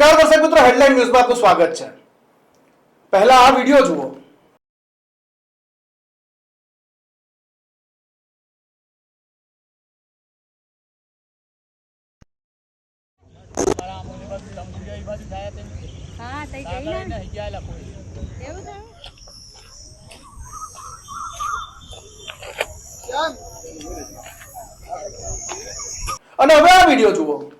નમસ્કાર દર્શક મિત્રો, હેડલાઇન ન્યૂઝમાં આપનું સ્વાગત છે। પહેલા આ વિડિયો જુઓ। હા તઈ જઈ ને એવું થયું અને હવે આ વિડિયો જુઓ।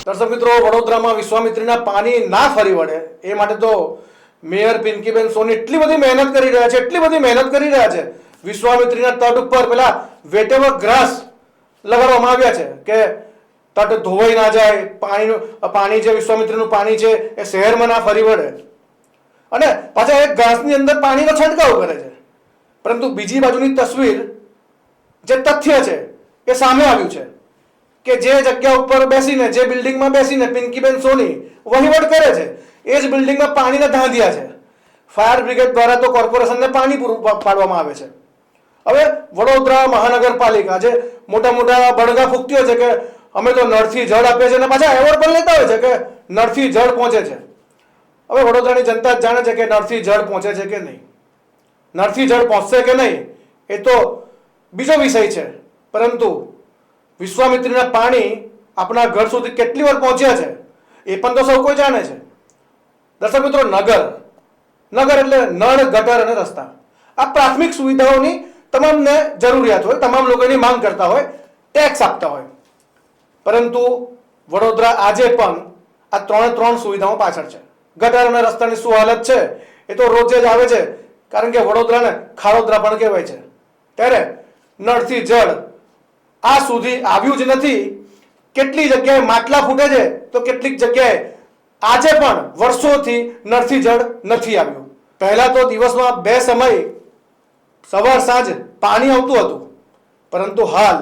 દર્શક મિત્રો, વડોદરામાં વિશ્વામિત્રીના પાણી ના ફરી વળે એ માટે તો મેયર પિંકીબેન સોની એટલી બધી મહેનત કરી રહ્યા છે વિશ્વામિત્રીના તટ ઉપર પેલા વેટેવર ગ્રાસ લગાડવામાં આવ્યા છે કે તટ ધોવાઈ ના જાય, પાણી જે વિશ્વામિત્રીનું પાણી છે એ શહેરમાં ના ફરી વળે, અને પાછા એક ગ્લાસની અંદર પાણીનો છંટકાવ કરે છે। પરંતુ બીજી બાજુની તસવીર જે તથ્ય છે એ સામે આવ્યું છે કે જે જગ્યા ઉપર બેસીને, જે બિલ્ડિંગમાં બેસીને પિંકીબેન સોની વહીવટ કરે છે એ જ બિલ્ડિંગમાં પાણીના ધાંધિયા છે। ફાયર બ્રિગેડ દ્વારા તો કોર્પોરેશનને પાણી પૂરું પાડવામાં આવે છે। હવે વડોદરા મહાનગરપાલિકા જે મોટા મોટા બળગા ફૂંકતીઓ છે કે અમે તો નળથી જળ આપીએ છીએ, અને પાછા એવોર્ડ પણ લેતા હોય છે કે નળથી જળ પહોંચે છે। હવે વડોદરાની જનતા જ જાણે છે કે નળથી જળ પહોંચે છે કે નહીં, નળથી જળ પહોંચશે કે નહીં એ તો બીજો વિષય છે, પરંતુ વિશ્વામિત્રીના પાણી આપણા ઘર સુધી કેટલી વાર પહોંચ્યા છે એ પણ તો સૌ કોઈ જાણે છે। દર્શક મિત્રો, નગર એટલે નળ, ગટર અને રસ્તા, આ પ્રાથમિક સુવિધાઓની તમામને જરૂરિયાત હોય, તમામ લોકોની માંગ કરતા હોય, ટેક્સ આપતા હોય, પરંતુ વડોદરા આજે પણ આ ત્રણ સુવિધાઓ પાછળ છે। ગટર અને રસ્તાની શું હાલત છે એ તો રોજે જ આવે છે, કારણ કે વડોદરાને ખાડોદરા પણ કહેવાય છે। ત્યારે નળથી જળ આ સુધી આવ્યું જ નથી। કેટલી જગ્યાએ માટલા ફૂટે છે તો કેટલીક જગ્યાએ આજે પણ વર્ષોથી નળથી જળ નથી આવ્યું। પહેલા તો દિવસમાં 2 સમય સવાર સાંજ પાણી આવતું હતું, પરંતુ હાલ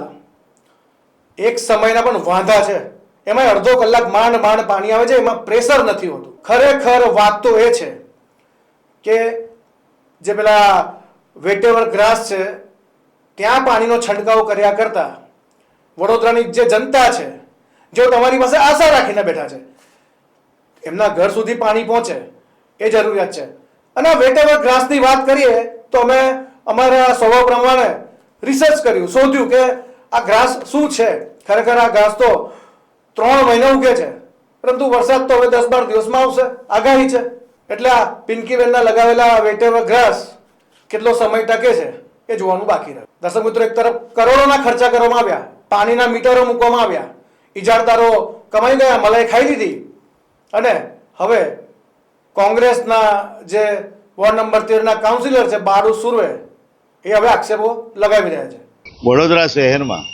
એક સમયના પણ વાંધા છે, એમાં અડધો કલાક માંડ પાણી આવે છે, એમાં પ્રેશર નથી હોતું। ખરેખર વાત તો એ છે કે જે પેલા વેટેવર ગ્રાસ છે ત્યાં પાણીનો છંટકાવ કર્યા કરતા વડોદરાની જે જનતા છે, જેઓ તમારી પાસે આશા રાખીને બેઠા છે, એમના ઘર સુધી પાણી પહોંચે એ જરૂરિયાત છે। અને વેટેવર ગ્રાસની વાત કરીએ તો અમે અમારા સ્વભાવ પ્રમાણે રિસર્ચ કર્યું, શોધ્યું કે આ ગ્રાસ શું છે। ખરેખર આ ઘાસ તો 3 મહિના ઉગે છે, પરંતુ વરસાદ તો હવે 10-12 દિવસમાં આવશે, આગાહી છે। એટલે આ પિંકીબેનના લગાવેલા વેટેવર ગ્રાસ કેટલો સમય ટકે છે એ જોવાનું બાકી રહ્યું। દર્શક મિત્રો, એક તરફ કરોડોના ખર્ચા કરવામાં આવ્યા, પાણીના મીટરો મૂકવામાં આવ્યા, ઇજારદારો કમાઈ ગયા, મલાઈ ખાઈ લીધી, અને હવે કોંગ્રેસના જે વોર્ડ નંબર 13ના કાઉન્સિલર છે બારુ સુરવે એ હવે આક્ષેપો લગાવી રહ્યા છે। વડોદરા શહેરમાં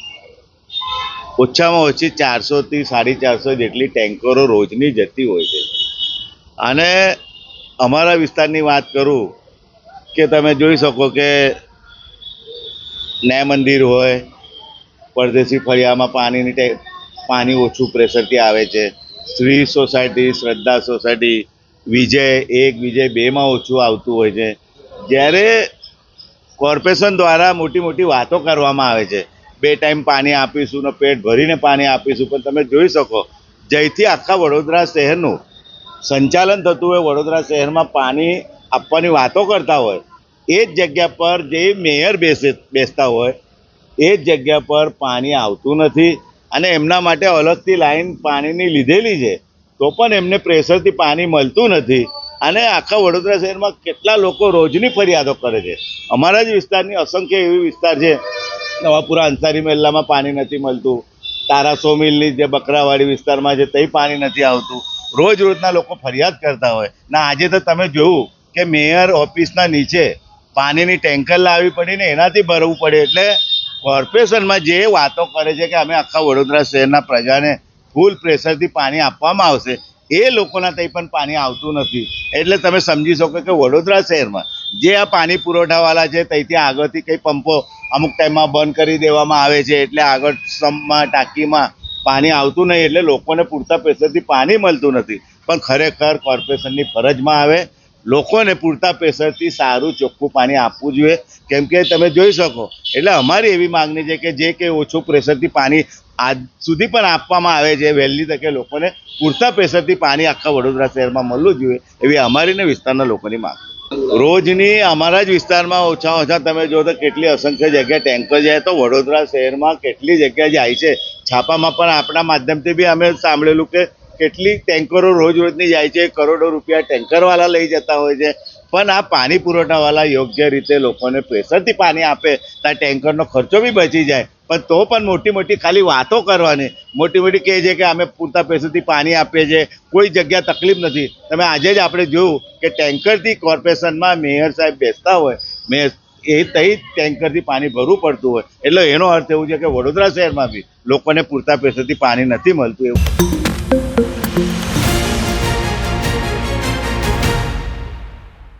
ઓછામાં ઓછી 400 થી 450 જેટલી ટેન્કરો રોજની જતી હોય છે, અને અમારા વિસ્તારની વાત કરું કે તમે જોઈ શકો કે ન્યાય મંદિર હોય, પરદેશી ફળિયામાં પાણી ઓછું પ્રેશરથી આવે છે, શ્રી સોસાયટી, શ્રદ્ધા સોસાયટી, વિજય 1, વિજય 2માં ઓછું આવતું હોય છે। જ્યારે કોર્પોરેશન દ્વારા મોટી વાતો કરવામાં આવે છે, 2 ટાઈમ પાણી આપીશું ને પેટ ભરીને પાણી આપીશું, પણ તમે જોઈ શકો જ્યાંથી આખા વડોદરા શહેરનું સંચાલન થતું હોય, વડોદરા શહેરમાં પાણી આપવાની વાતો કરતા હોય, એ જ જગ્યા પર જે મેયર બેસતા હોય એ જ જગ્યા પર પાણી આવતું નથી, અને એમના માટે અલગથી લાઈન પાણીની લીધેલી છે તો પણ એમને પ્રેશરથી પાણી મળતું નથી। અને આખા વડોદરા શહેરમાં કેટલા લોકો રોજની ફરિયાદો કરે છે। અમારા જ વિસ્તારની અસંખ્ય એવી વિસ્તાર છે, નવાપુરા અંસારી મહેલામાં પાણી નથી મળતું, તારાસો મિલની જે બકરાવાડી વિસ્તારમાં છે ત્યાં પાણી નથી આવતું, રોજના લોકો ફરિયાદ કરતા હોય ને આજે તો તમે જોયું કે મેયર ઓફિસના નીચે પાણીની ટેન્કર લાવવી પડી ને એનાથી ભરવું પડે। એટલે કોર્પોરેશનમાં જે વાતો કરે છે કે અમે આખા વડોદરા શહેરના પ્રજાને ફૂલ પ્રેશરથી પાણી આપવામાં આવશે, એ લોકોના ત્યાં પણ પાણી આવતું નથી. એટલે તમે સમજી શકો કે વડોદરા શહેરમાં જે આ પાણી પુરવઠાવાળા છે ત્યાંથી આગળથી કંઈ પંપો અમુક ટાઈમમાં બંધ કરી દેવામાં આવે છે, એટલે આગળ સંપમાં ટાંકીમાં પાણી આવતું નહીં, એટલે લોકોને પૂરતા પ્રેશરથી પાણી મળતું નથી. પણ ખરેખર કોર્પોરેશનની ફરજમાં આવે લોકોને પૂરતા પ્રેશરથી સારું ચોખ્ખું પાણી આપવું જોઈએ. કેમ કે તમે જોઈ શકો, એટલે અમારી એવી માગણી છે કે જે કંઈ ઓછું પ્રેશરથી પાણી આજ સુધી પણ આપવામાં આવે છે, વહેલી તકે લોકોને પૂરતા પ્રેશરથી પાણી આખા વડોદરા શહેરમાં મળવું જોઈએ, એવી અમારી ને વિસ્તારના લોકોની માંગ. રોજની અમારા જ વિસ્તારમાં ઓછા તમે જો તો કેટલી અસંખ્ય જગ્યાએ ટેન્કર જાય, તો વડોદરા શહેરમાં કેટલી જગ્યા જાય છે. છાપામાં પણ આપણા માધ્યમથી બી અમે સાંભળેલું કે કેટલી ટેન્કરો રોજની જાય છે, કરોડો રૂપિયા ટેન્કરવાળા લઈ જતા હોય છે. પણ આ પાણી પુરવઠાવાળા યોગ્ય રીતે લોકોને પ્રેશરથી પાણી આપે તો આ ટેન્કરનો ખર્ચો બી બચી જાય. પણ તો પણ મોટી ખાલી વાતો કરવાની, મોટી કહે છે કે અમે પૂરતા પ્રેશરથી પાણી આપીએ છીએ, કોઈ જગ્યા તકલીફ નથી. તમે આજે જ આપણે જોયું કે ટેન્કરથી કોર્પોરેશનમાં મેયર સાહેબ બેસતા હોય, મેયર એ તઈ ટેન્કરથી પાણી ભરવું પડતું હોય. એટલે એનો અર્થ એવું છે કે વડોદરા શહેરમાં બી લોકોને પૂરતા પ્રેશરથી પાણી નથી મળતું એવું.